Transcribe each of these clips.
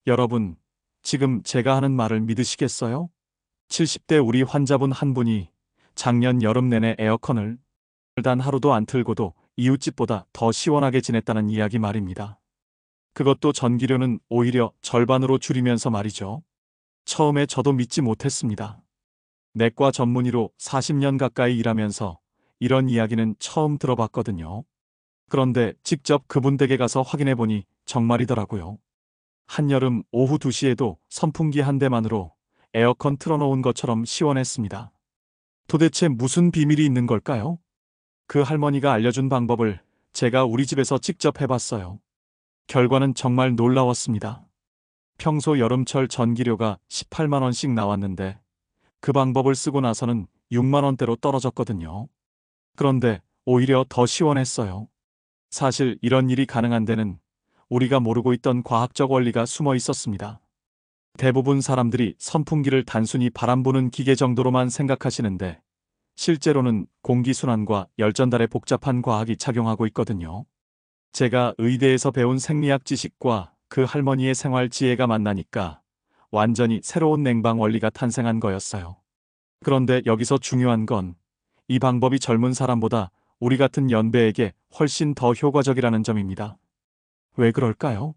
여러분, 지금 제가 하는 말을 믿으시겠어요? 70대 우리 환자분 한 분이 작년 여름 내내 에어컨을 단 하루도 안 틀고도 이웃집보다 더 시원하게 지냈다는 이야기 말입니다. 그것도 전기료는 오히려 절반으로 줄이면서 말이죠. 처음에 저도 믿지 못했습니다. 내과 전문의로 40년 가까이 일하면서 이런 이야기는 처음 들어봤거든요. 그런데 직접 그분 댁에 가서 확인해 보니 정말이더라고요. 한여름 오후 2시에도 선풍기 한 대만으로 에어컨 틀어놓은 것처럼 시원했습니다. 도대체 무슨 비밀이 있는 걸까요? 그 할머니가 알려준 방법을 제가 우리 집에서 직접 해봤어요. 결과는 정말 놀라웠습니다. 평소 여름철 전기료가 18만 원씩 나왔는데 그 방법을 쓰고 나서는 6만 원대로 떨어졌거든요. 그런데 오히려 더 시원했어요. 사실 이런 일이 가능한 데는 우리가 모르고 있던 과학적 원리가 숨어 있었습니다. 대부분 사람들이 선풍기를 단순히 바람 부는 기계 정도로만 생각하시는데 실제로는 공기순환과 열전달에 복잡한 과학이 작용하고 있거든요. 제가 의대에서 배운 생리학 지식과 그 할머니의 생활 지혜가 만나니까 완전히 새로운 냉방 원리가 탄생한 거였어요. 그런데 여기서 중요한 건 이 방법이 젊은 사람보다 우리 같은 연배에게 훨씬 더 효과적이라는 점입니다. 왜 그럴까요?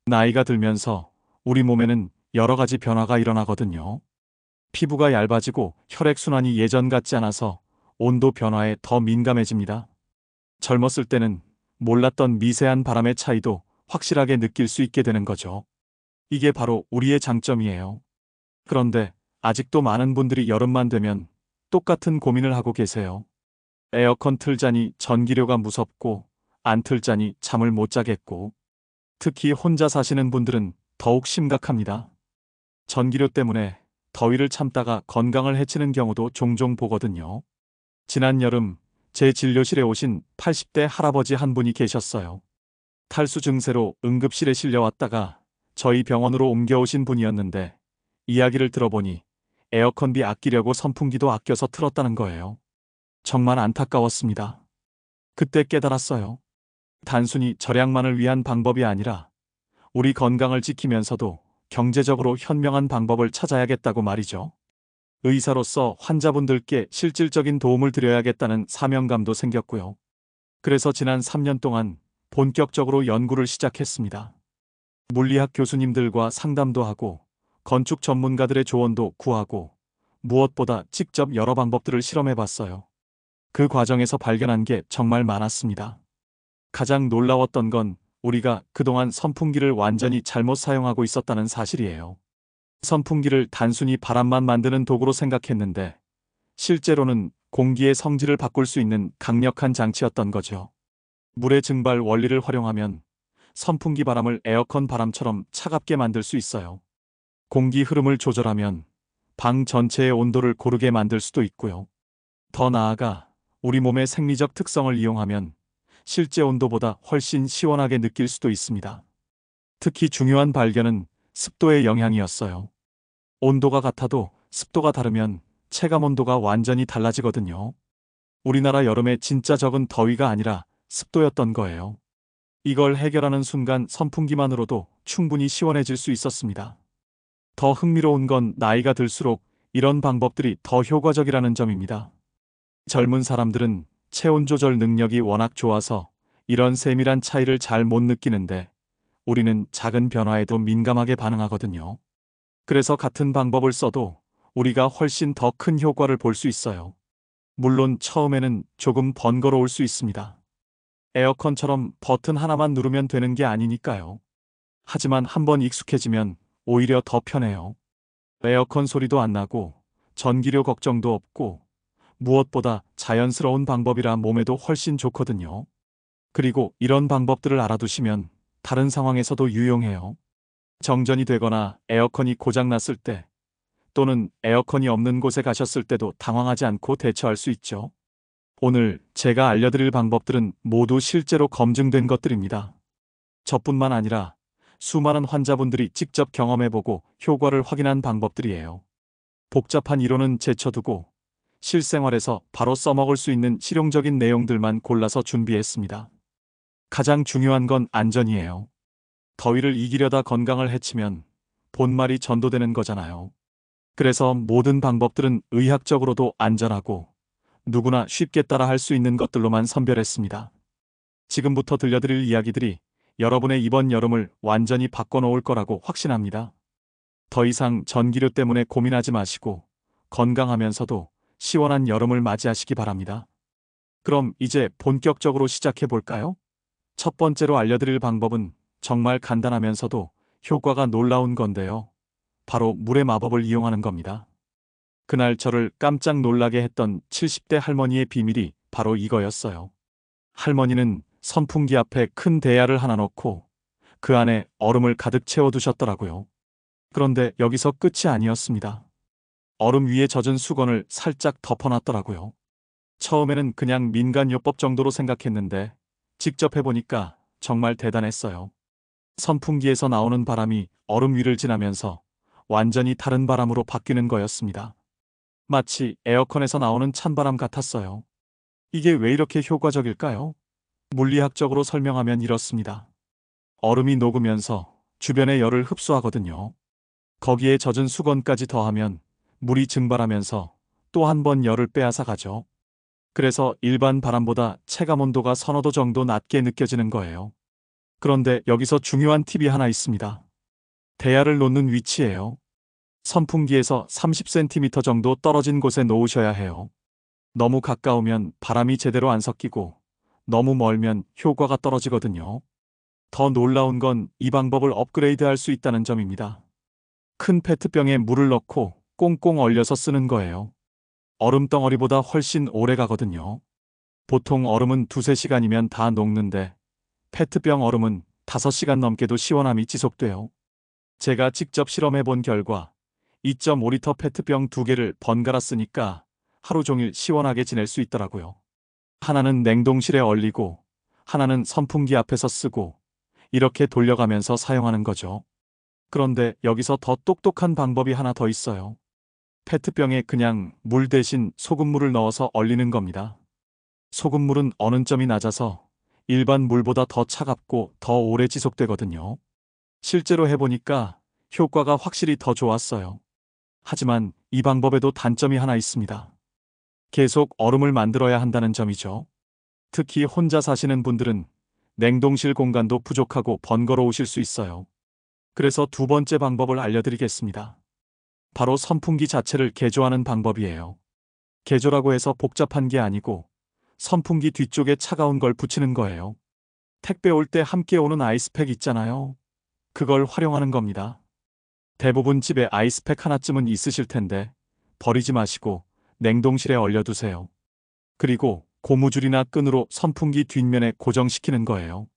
나이가 들면서 우리 몸에는 여러 가지 변화가 일어나거든요. 피부가 얇아지고 혈액순환이 예전 같지 않아서 온도 변화에 더 민감해집니다. 젊었을 때는 몰랐던 미세한 바람의 차이도 확실하게 느낄 수 있게 되는 거죠. 이게 바로 우리의 장점이에요. 그런데 아직도 많은 분들이 여름만 되면 똑같은 고민을 하고 계세요. 에어컨 틀자니 전기료가 무섭고 안 틀자니 잠을 못 자겠고 특히 혼자 사시는 분들은 더욱 심각합니다. 전기료 때문에 더위를 참다가 건강을 해치는 경우도 종종 보거든요. 지난 여름 제 진료실에 오신 80대 할아버지 한 분이 계셨어요. 탈수 증세로 응급실에 실려왔다가 저희 병원으로 옮겨오신 분이었는데 이야기를 들어보니 에어컨비 아끼려고 선풍기도 아껴서 틀었다는 거예요. 정말 안타까웠습니다. 그때 깨달았어요. 단순히 절약만을 위한 방법이 아니라 우리 건강을 지키면서도 경제적으로 현명한 방법을 찾아야겠다고 말이죠. 의사로서 환자분들께 실질적인 도움을 드려야겠다는 사명감도 생겼고요. 그래서 지난 3년 동안 본격적으로 연구를 시작했습니다. 물리학 교수님들과 상담도 하고 건축 전문가들의 조언도 구하고 무엇보다 직접 여러 방법들을 실험해봤어요. 그 과정에서 발견한 게 정말 많았습니다. 가장 놀라웠던 건 우리가 그동안 선풍기를 완전히 잘못 사용하고 있었다는 사실이에요. 선풍기를 단순히 바람만 만드는 도구로 생각했는데 실제로는 공기의 성질을 바꿀 수 있는 강력한 장치였던 거죠. 물의 증발 원리를 활용하면 선풍기 바람을 에어컨 바람처럼 차갑게 만들 수 있어요. 공기 흐름을 조절하면 방 전체의 온도를 고르게 만들 수도 있고요. 더 나아가 우리 몸의 생리적 특성을 이용하면 실제 온도보다 훨씬 시원하게 느낄 수도 있습니다. 특히 중요한 발견은 습도의 영향이었어요. 온도가 같아도 습도가 다르면 체감 온도가 완전히 달라지거든요. 우리나라 여름에 진짜 적은 더위가 아니라 습도였던 거예요. 이걸 해결하는 순간 선풍기만으로도 충분히 시원해질 수 있었습니다. 더 흥미로운 건 나이가 들수록 이런 방법들이 더 효과적이라는 점입니다. 젊은 사람들은 체온 조절 능력이 워낙 좋아서 이런 세밀한 차이를 잘 못 느끼는데 우리는 작은 변화에도 민감하게 반응하거든요. 그래서 같은 방법을 써도 우리가 훨씬 더 큰 효과를 볼 수 있어요. 물론 처음에는 조금 번거로울 수 있습니다. 에어컨처럼 버튼 하나만 누르면 되는 게 아니니까요. 하지만 한번 익숙해지면 오히려 더 편해요. 에어컨 소리도 안 나고 전기료 걱정도 없고 무엇보다 자연스러운 방법이라 몸에도 훨씬 좋거든요. 그리고 이런 방법들을 알아두시면 다른 상황에서도 유용해요. 정전이 되거나 에어컨이 고장났을 때 또는 에어컨이 없는 곳에 가셨을 때도 당황하지 않고 대처할 수 있죠. 오늘 제가 알려드릴 방법들은 모두 실제로 검증된 것들입니다. 저뿐만 아니라 수많은 환자분들이 직접 경험해보고 효과를 확인한 방법들이에요. 복잡한 이론은 제쳐두고 실생활에서 바로 써먹을 수 있는 실용적인 내용들만 골라서 준비했습니다. 가장 중요한 건 안전이에요. 더위를 이기려다 건강을 해치면 본말이 전도되는 거잖아요. 그래서 모든 방법들은 의학적으로도 안전하고 누구나 쉽게 따라 할 수 있는 것들로만 선별했습니다. 지금부터 들려드릴 이야기들이 여러분의 이번 여름을 완전히 바꿔놓을 거라고 확신합니다. 더 이상 전기료 때문에 고민하지 마시고 건강하면서도 시원한 여름을 맞이하시기 바랍니다. 그럼 이제 본격적으로 시작해 볼까요? 첫 번째로 알려드릴 방법은 정말 간단하면서도 효과가 놀라운 건데요. 바로 물의 마법을 이용하는 겁니다. 그날 저를 깜짝 놀라게 했던 70대 할머니의 비밀이 바로 이거였어요. 할머니는 선풍기 앞에 큰 대야를 하나 놓고 그 안에 얼음을 가득 채워두셨더라고요. 그런데 여기서 끝이 아니었습니다. 얼음 위에 젖은 수건을 살짝 덮어놨더라고요. 처음에는 그냥 민간요법 정도로 생각했는데 직접 해보니까 정말 대단했어요. 선풍기에서 나오는 바람이 얼음 위를 지나면서 완전히 다른 바람으로 바뀌는 거였습니다. 마치 에어컨에서 나오는 찬바람 같았어요. 이게 왜 이렇게 효과적일까요? 물리학적으로 설명하면 이렇습니다. 얼음이 녹으면서 주변의 열을 흡수하거든요. 거기에 젖은 수건까지 더하면 물이 증발하면서 또 한 번 열을 빼앗아 가죠. 그래서 일반 바람보다 체감 온도가 서너 도 정도 낮게 느껴지는 거예요. 그런데 여기서 중요한 팁이 하나 있습니다. 대야를 놓는 위치예요. 선풍기에서 30cm 정도 떨어진 곳에 놓으셔야 해요. 너무 가까우면 바람이 제대로 안 섞이고 너무 멀면 효과가 떨어지거든요. 더 놀라운 건 이 방법을 업그레이드할 수 있다는 점입니다. 큰 페트병에 물을 넣고 꽁꽁 얼려서 쓰는 거예요. 얼음 덩어리보다 훨씬 오래 가거든요. 보통 얼음은 2~3시간이면 다 녹는데 페트병 얼음은 5시간 넘게도 시원함이 지속돼요. 제가 직접 실험해 본 결과 2.5리터 페트병 2개를 번갈아 쓰니까 하루 종일 시원하게 지낼 수 있더라고요. 하나는 냉동실에 얼리고 하나는 선풍기 앞에서 쓰고 이렇게 돌려가면서 사용하는 거죠. 그런데 여기서 더 똑똑한 방법이 하나 더 있어요. 페트병에 그냥 물 대신 소금물을 넣어서 얼리는 겁니다. 소금물은 어는 점이 낮아서 일반 물보다 더 차갑고 더 오래 지속되거든요. 실제로 해보니까 효과가 확실히 더 좋았어요. 하지만 이 방법에도 단점이 하나 있습니다. 계속 얼음을 만들어야 한다는 점이죠. 특히 혼자 사시는 분들은 냉동실 공간도 부족하고 번거로우실 수 있어요. 그래서 두 번째 방법을 알려드리겠습니다. 바로 선풍기 자체를 개조하는 방법이에요. 개조라고 해서 복잡한 게 아니고 선풍기 뒤쪽에 차가운 걸 붙이는 거예요. 택배 올 때 함께 오는 아이스팩 있잖아요. 그걸 활용하는 겁니다. 대부분 집에 아이스팩 하나쯤은 있으실 텐데 버리지 마시고 냉동실에 얼려두세요. 그리고 고무줄이나 끈으로 선풍기 뒷면에 고정시키는 거예요.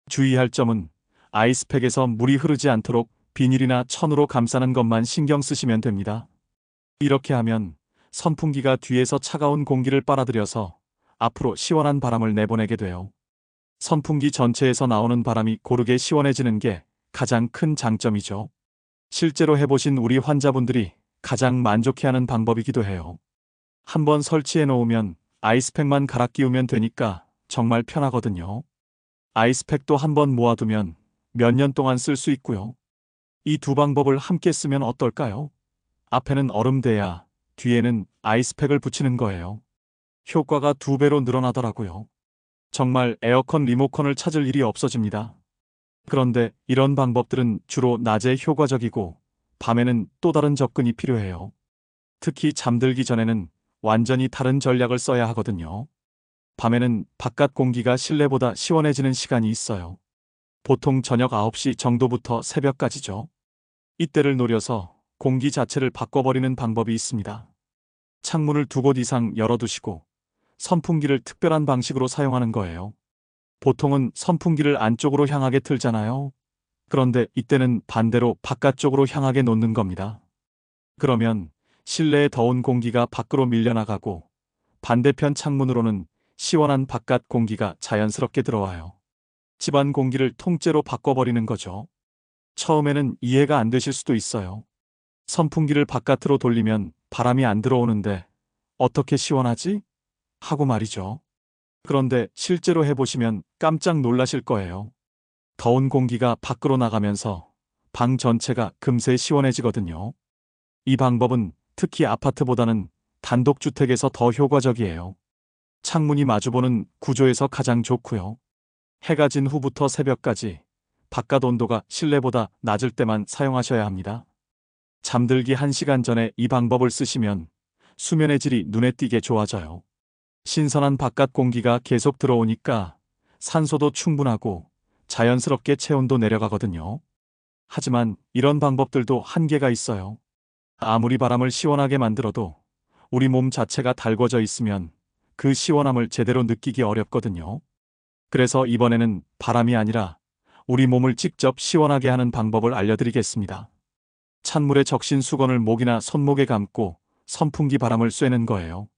주의할 점은 아이스팩에서 물이 흐르지 않도록 비닐이나 천으로 감싸는 것만 신경 쓰시면 됩니다. 이렇게 하면 선풍기가 뒤에서 차가운 공기를 빨아들여서 앞으로 시원한 바람을 내보내게 돼요. 선풍기 전체에서 나오는 바람이 고르게 시원해지는 게 가장 큰 장점이죠. 실제로 해보신 우리 환자분들이 가장 만족해하는 방법이기도 해요. 한번 설치해 놓으면 아이스팩만 갈아 끼우면 되니까 정말 편하거든요. 아이스팩도 한번 모아두면 몇 년 동안 쓸 수 있고요. 이 두 방법을 함께 쓰면 어떨까요? 앞에는 얼음 대야, 뒤에는 아이스팩을 붙이는 거예요. 효과가 2배로 늘어나더라고요. 정말 에어컨 리모컨을 찾을 일이 없어집니다. 그런데 이런 방법들은 주로 낮에 효과적이고 밤에는 또 다른 접근이 필요해요. 특히 잠들기 전에는 완전히 다른 전략을 써야 하거든요. 밤에는 바깥 공기가 실내보다 시원해지는 시간이 있어요. 보통 저녁 9시 정도부터 새벽까지죠. 이때를 노려서 공기 자체를 바꿔버리는 방법이 있습니다. 창문을 2곳 이상 열어두시고 선풍기를 특별한 방식으로 사용하는 거예요. 보통은 선풍기를 안쪽으로 향하게 틀잖아요. 그런데 이때는 반대로 바깥쪽으로 향하게 놓는 겁니다. 그러면 실내의 더운 공기가 밖으로 밀려나가고 반대편 창문으로는 시원한 바깥 공기가 자연스럽게 들어와요. 집안 공기를 통째로 바꿔버리는 거죠. 처음에는 이해가 안 되실 수도 있어요. 선풍기를 바깥으로 돌리면 바람이 안 들어오는데 어떻게 시원하지? 하고 말이죠. 그런데 실제로 해보시면 깜짝 놀라실 거예요. 더운 공기가 밖으로 나가면서 방 전체가 금세 시원해지거든요. 이 방법은 특히 아파트보다는 단독주택에서 더 효과적이에요. 창문이 마주보는 구조에서 가장 좋고요. 해가 진 후부터 새벽까지 바깥 온도가 실내보다 낮을 때만 사용하셔야 합니다. 잠들기 1시간 전에 이 방법을 쓰시면 수면의 질이 눈에 띄게 좋아져요. 신선한 바깥 공기가 계속 들어오니까 산소도 충분하고 자연스럽게 체온도 내려가거든요. 하지만 이런 방법들도 한계가 있어요. 아무리 바람을 시원하게 만들어도 우리 몸 자체가 달궈져 있으면 그 시원함을 제대로 느끼기 어렵거든요. 그래서 이번에는 바람이 아니라 우리 몸을 직접 시원하게 하는 방법을 알려드리겠습니다. 찬물에 적신 수건을 목이나 손목에 감고 선풍기 바람을 쐬는 거예요.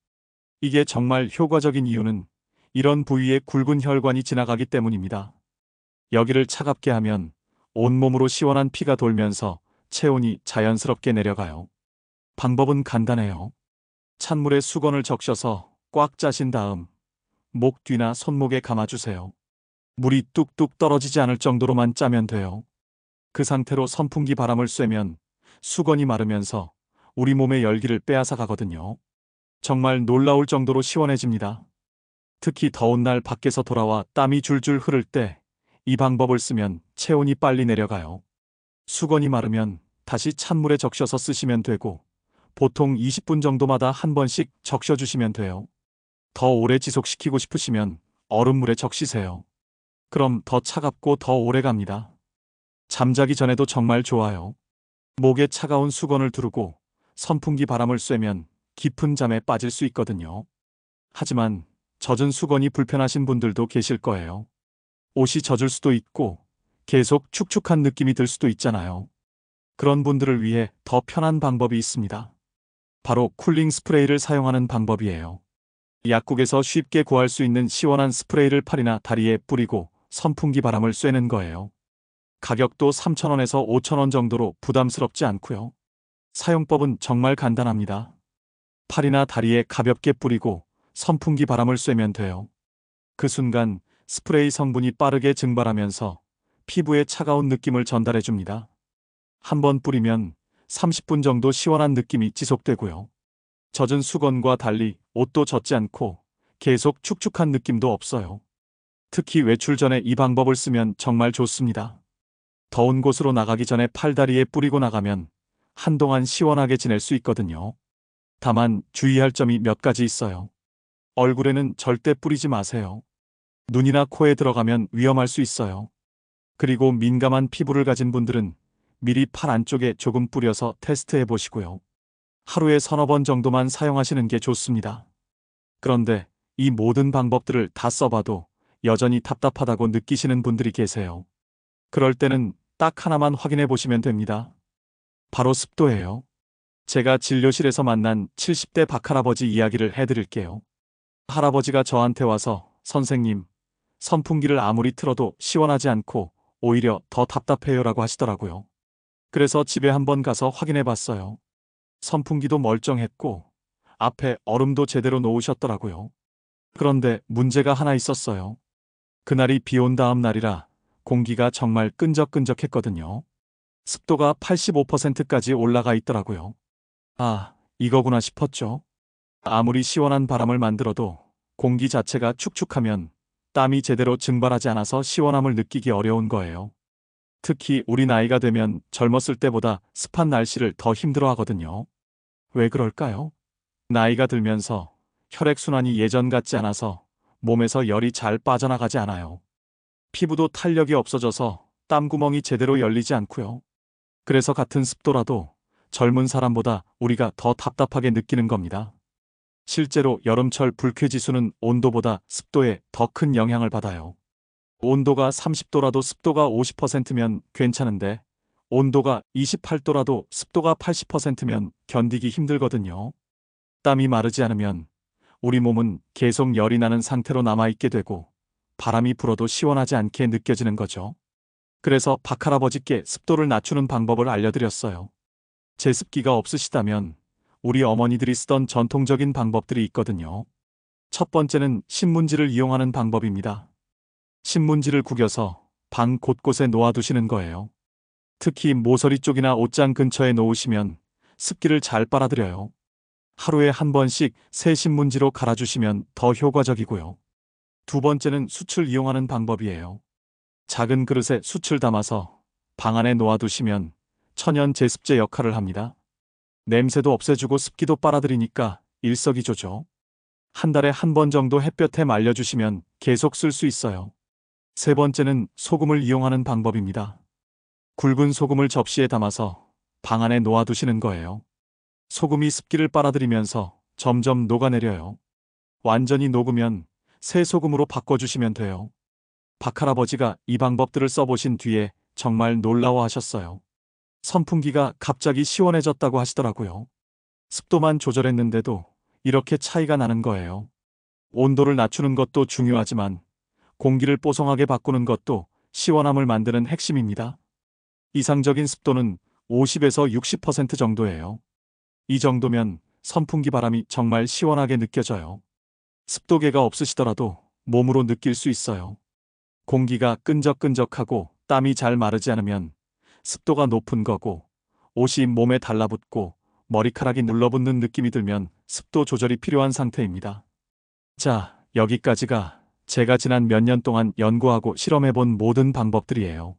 이게 정말 효과적인 이유는 이런 부위에 굵은 혈관이 지나가기 때문입니다. 여기를 차갑게 하면 온몸으로 시원한 피가 돌면서 체온이 자연스럽게 내려가요. 방법은 간단해요. 찬물에 수건을 적셔서 꽉 짜신 다음 목 뒤나 손목에 감아주세요. 물이 뚝뚝 떨어지지 않을 정도로만 짜면 돼요. 그 상태로 선풍기 바람을 쐬면 수건이 마르면서 우리 몸의 열기를 빼앗아 가거든요. 정말 놀라울 정도로 시원해집니다. 특히 더운 날 밖에서 돌아와 땀이 줄줄 흐를 때 이 방법을 쓰면 체온이 빨리 내려가요. 수건이 마르면 다시 찬물에 적셔서 쓰시면 되고 보통 20분 정도마다 한 번씩 적셔주시면 돼요. 더 오래 지속시키고 싶으시면 얼음물에 적시세요. 그럼 더 차갑고 더 오래 갑니다. 잠자기 전에도 정말 좋아요. 목에 차가운 수건을 두르고 선풍기 바람을 쐬면 깊은 잠에 빠질 수 있거든요. 하지만 젖은 수건이 불편하신 분들도 계실 거예요. 옷이 젖을 수도 있고 계속 축축한 느낌이 들 수도 있잖아요. 그런 분들을 위해 더 편한 방법이 있습니다. 바로 쿨링 스프레이를 사용하는 방법이에요. 약국에서 쉽게 구할 수 있는 시원한 스프레이를 팔이나 다리에 뿌리고 선풍기 바람을 쐬는 거예요. 가격도 3,000원에서 5,000원 정도로 부담스럽지 않고요. 사용법은 정말 간단합니다. 팔이나 다리에 가볍게 뿌리고 선풍기 바람을 쐬면 돼요. 그 순간 스프레이 성분이 빠르게 증발하면서 피부에 차가운 느낌을 전달해 줍니다. 한 번 뿌리면 30분 정도 시원한 느낌이 지속되고요. 젖은 수건과 달리 옷도 젖지 않고 계속 축축한 느낌도 없어요. 특히 외출 전에 이 방법을 쓰면 정말 좋습니다. 더운 곳으로 나가기 전에 팔다리에 뿌리고 나가면 한동안 시원하게 지낼 수 있거든요. 다만 주의할 점이 몇 가지 있어요. 얼굴에는 절대 뿌리지 마세요. 눈이나 코에 들어가면 위험할 수 있어요. 그리고 민감한 피부를 가진 분들은 미리 팔 안쪽에 조금 뿌려서 테스트해 보시고요. 하루에 서너 번 정도만 사용하시는 게 좋습니다. 그런데 이 모든 방법들을 다 써봐도 여전히 답답하다고 느끼시는 분들이 계세요. 그럴 때는 딱 하나만 확인해 보시면 됩니다. 바로 습도예요. 제가 진료실에서 만난 70대 박할아버지 이야기를 해드릴게요. 할아버지가 저한테 와서 선생님, 선풍기를 아무리 틀어도 시원하지 않고 오히려 더 답답해요라고 하시더라고요. 그래서 집에 한번 가서 확인해 봤어요. 선풍기도 멀쩡했고 앞에 얼음도 제대로 놓으셨더라고요. 그런데 문제가 하나 있었어요. 그날이 비 온 다음 날이라 공기가 정말 끈적끈적했거든요. 습도가 85%까지 올라가 있더라고요. 아, 이거구나 싶었죠. 아무리 시원한 바람을 만들어도 공기 자체가 축축하면 땀이 제대로 증발하지 않아서 시원함을 느끼기 어려운 거예요. 특히 우리 나이가 되면 젊었을 때보다 습한 날씨를 더 힘들어 하거든요. 왜 그럴까요? 나이가 들면서 혈액순환이 예전 같지 않아서 몸에서 열이 잘 빠져나가지 않아요. 피부도 탄력이 없어져서 땀구멍이 제대로 열리지 않고요. 그래서 같은 습도라도 젊은 사람보다 우리가 더 답답하게 느끼는 겁니다. 실제로 여름철 불쾌지수는 온도보다 습도에 더 큰 영향을 받아요. 온도가 30도라도 습도가 50%면 괜찮은데 온도가 28도라도 습도가 80%면 견디기 힘들거든요. 땀이 마르지 않으면 우리 몸은 계속 열이 나는 상태로 남아있게 되고 바람이 불어도 시원하지 않게 느껴지는 거죠. 그래서 박할아버지께 습도를 낮추는 방법을 알려드렸어요. 제습기가 없으시다면 우리 어머니들이 쓰던 전통적인 방법들이 있거든요. 첫 번째는 신문지를 이용하는 방법입니다. 신문지를 구겨서 방 곳곳에 놓아두시는 거예요. 특히 모서리 쪽이나 옷장 근처에 놓으시면 습기를 잘 빨아들여요. 하루에 한 번씩 새 신문지로 갈아주시면 더 효과적이고요. 두 번째는 숯을 이용하는 방법이에요. 작은 그릇에 숯을 담아서 방 안에 놓아두시면 천연 제습제 역할을 합니다. 냄새도 없애주고 습기도 빨아들이니까 일석이조죠. 한 달에 한 번 정도 햇볕에 말려주시면 계속 쓸 수 있어요. 세 번째는 소금을 이용하는 방법입니다. 굵은 소금을 접시에 담아서 방 안에 놓아두시는 거예요. 소금이 습기를 빨아들이면서 점점 녹아내려요. 완전히 녹으면 새 소금으로 바꿔주시면 돼요. 박할아버지가 이 방법들을 써보신 뒤에 정말 놀라워하셨어요. 선풍기가 갑자기 시원해졌다고 하시더라고요. 습도만 조절했는데도 이렇게 차이가 나는 거예요. 온도를 낮추는 것도 중요하지만 공기를 뽀송하게 바꾸는 것도 시원함을 만드는 핵심입니다. 이상적인 습도는 50에서 60% 정도예요. 이 정도면 선풍기 바람이 정말 시원하게 느껴져요. 습도계가 없으시더라도 몸으로 느낄 수 있어요. 공기가 끈적끈적하고 땀이 잘 마르지 않으면 습도가 높은 거고, 옷이 몸에 달라붙고 머리카락이 눌러붙는 느낌이 들면 습도 조절이 필요한 상태입니다. 자, 여기까지가 제가 지난 몇 년 동안 연구하고 실험해본 모든 방법들이에요.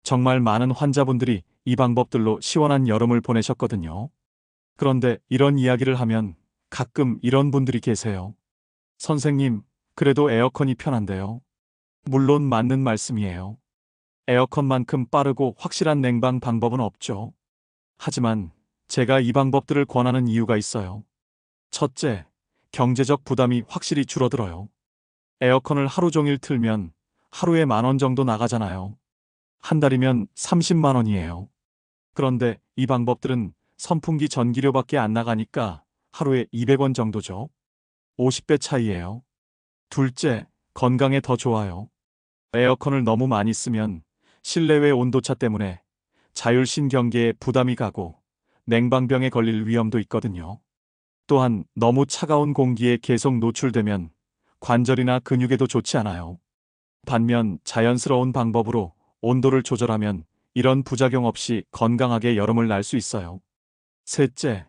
정말 많은 환자분들이 이 방법들로 시원한 여름을 보내셨거든요. 그런데 이런 이야기를 하면 가끔 이런 분들이 계세요. 선생님, 그래도 에어컨이 편한데요. 물론 맞는 말씀이에요. 에어컨만큼 빠르고 확실한 냉방 방법은 없죠. 하지만 제가 이 방법들을 권하는 이유가 있어요. 첫째, 경제적 부담이 확실히 줄어들어요. 에어컨을 하루 종일 틀면 하루에 10,000원 정도 나가잖아요. 한 달이면 30만 원이에요. 그런데 이 방법들은 선풍기 전기료밖에 안 나가니까 하루에 200원 정도죠. 50배 차이예요. 둘째, 건강에 더 좋아요. 에어컨을 너무 많이 쓰면 실내외 온도차 때문에 자율신경계에 부담이 가고 냉방병에 걸릴 위험도 있거든요. 또한 너무 차가운 공기에 계속 노출되면 관절이나 근육에도 좋지 않아요. 반면 자연스러운 방법으로 온도를 조절하면 이런 부작용 없이 건강하게 여름을 날 수 있어요. 셋째,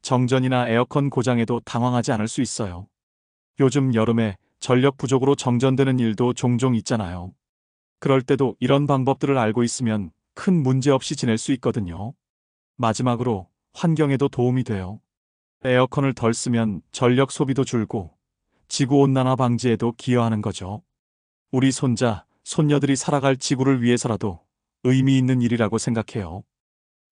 정전이나 에어컨 고장에도 당황하지 않을 수 있어요. 요즘 여름에 전력 부족으로 정전되는 일도 종종 있잖아요. 그럴 때도 이런 방법들을 알고 있으면 큰 문제 없이 지낼 수 있거든요. 마지막으로 환경에도 도움이 돼요. 에어컨을 덜 쓰면 전력 소비도 줄고 지구온난화 방지에도 기여하는 거죠. 우리 손자, 손녀들이 살아갈 지구를 위해서라도 의미 있는 일이라고 생각해요.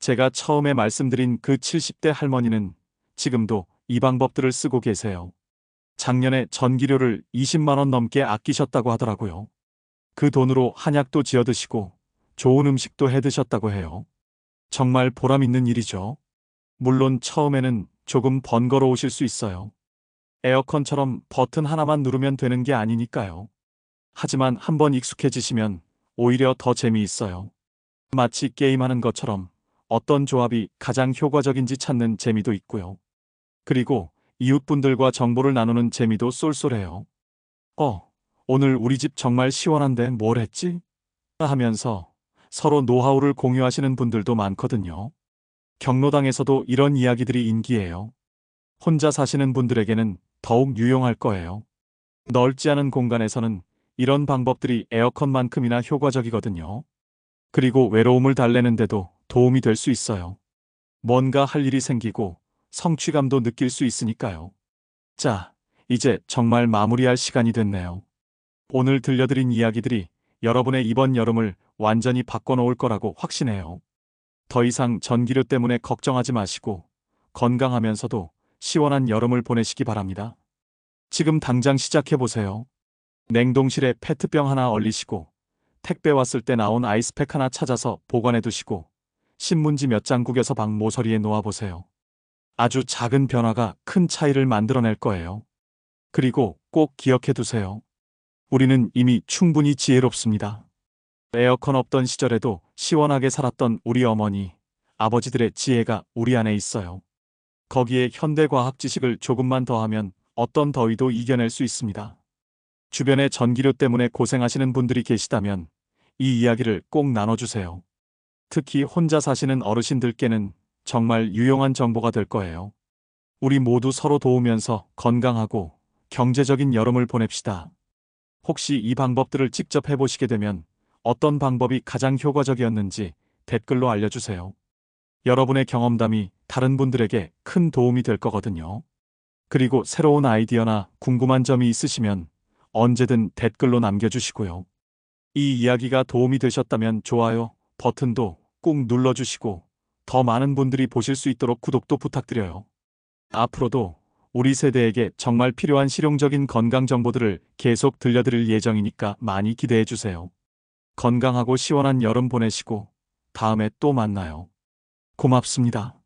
제가 처음에 말씀드린 그 70대 할머니는 지금도 이 방법들을 쓰고 계세요. 작년에 전기료를 20만 원 넘게 아끼셨다고 하더라고요. 그 돈으로 한약도 지어 드시고 좋은 음식도 해 드셨다고 해요. 정말 보람 있는 일이죠. 물론 처음에는 조금 번거로우실 수 있어요. 에어컨처럼 버튼 하나만 누르면 되는 게 아니니까요. 하지만 한번 익숙해지시면 오히려 더 재미있어요. 마치 게임하는 것처럼 어떤 조합이 가장 효과적인지 찾는 재미도 있고요. 그리고 이웃분들과 정보를 나누는 재미도 쏠쏠해요. 오늘 우리 집 정말 시원한데 뭘 했지? 하면서 서로 노하우를 공유하시는 분들도 많거든요. 경로당에서도 이런 이야기들이 인기예요. 혼자 사시는 분들에게는 더욱 유용할 거예요. 넓지 않은 공간에서는 이런 방법들이 에어컨만큼이나 효과적이거든요. 그리고 외로움을 달래는데도 도움이 될 수 있어요. 뭔가 할 일이 생기고 성취감도 느낄 수 있으니까요. 자, 이제 정말 마무리할 시간이 됐네요. 오늘 들려드린 이야기들이 여러분의 이번 여름을 완전히 바꿔놓을 거라고 확신해요. 더 이상 전기료 때문에 걱정하지 마시고 건강하면서도 시원한 여름을 보내시기 바랍니다. 지금 당장 시작해보세요. 냉동실에 페트병 하나 얼리시고 택배 왔을 때 나온 아이스팩 하나 찾아서 보관해두시고 신문지 몇 장 구겨서 방 모서리에 놓아보세요. 아주 작은 변화가 큰 차이를 만들어낼 거예요. 그리고 꼭 기억해두세요. 우리는 이미 충분히 지혜롭습니다. 에어컨 없던 시절에도 시원하게 살았던 우리 어머니, 아버지들의 지혜가 우리 안에 있어요. 거기에 현대과학 지식을 조금만 더하면 어떤 더위도 이겨낼 수 있습니다. 주변에 전기료 때문에 고생하시는 분들이 계시다면 이 이야기를 꼭 나눠주세요. 특히 혼자 사시는 어르신들께는 정말 유용한 정보가 될 거예요. 우리 모두 서로 도우면서 건강하고 경제적인 여름을 보냅시다. 혹시 이 방법들을 직접 해보시게 되면 어떤 방법이 가장 효과적이었는지 댓글로 알려주세요. 여러분의 경험담이 다른 분들에게 큰 도움이 될 거거든요. 그리고 새로운 아이디어나 궁금한 점이 있으시면 언제든 댓글로 남겨주시고요. 이 이야기가 도움이 되셨다면 좋아요 버튼도 꾹 눌러주시고 더 많은 분들이 보실 수 있도록 구독도 부탁드려요. 앞으로도 우리 세대에게 정말 필요한 실용적인 건강 정보들을 계속 들려드릴 예정이니까 많이 기대해 주세요. 건강하고 시원한 여름 보내시고 다음에 또 만나요. 고맙습니다.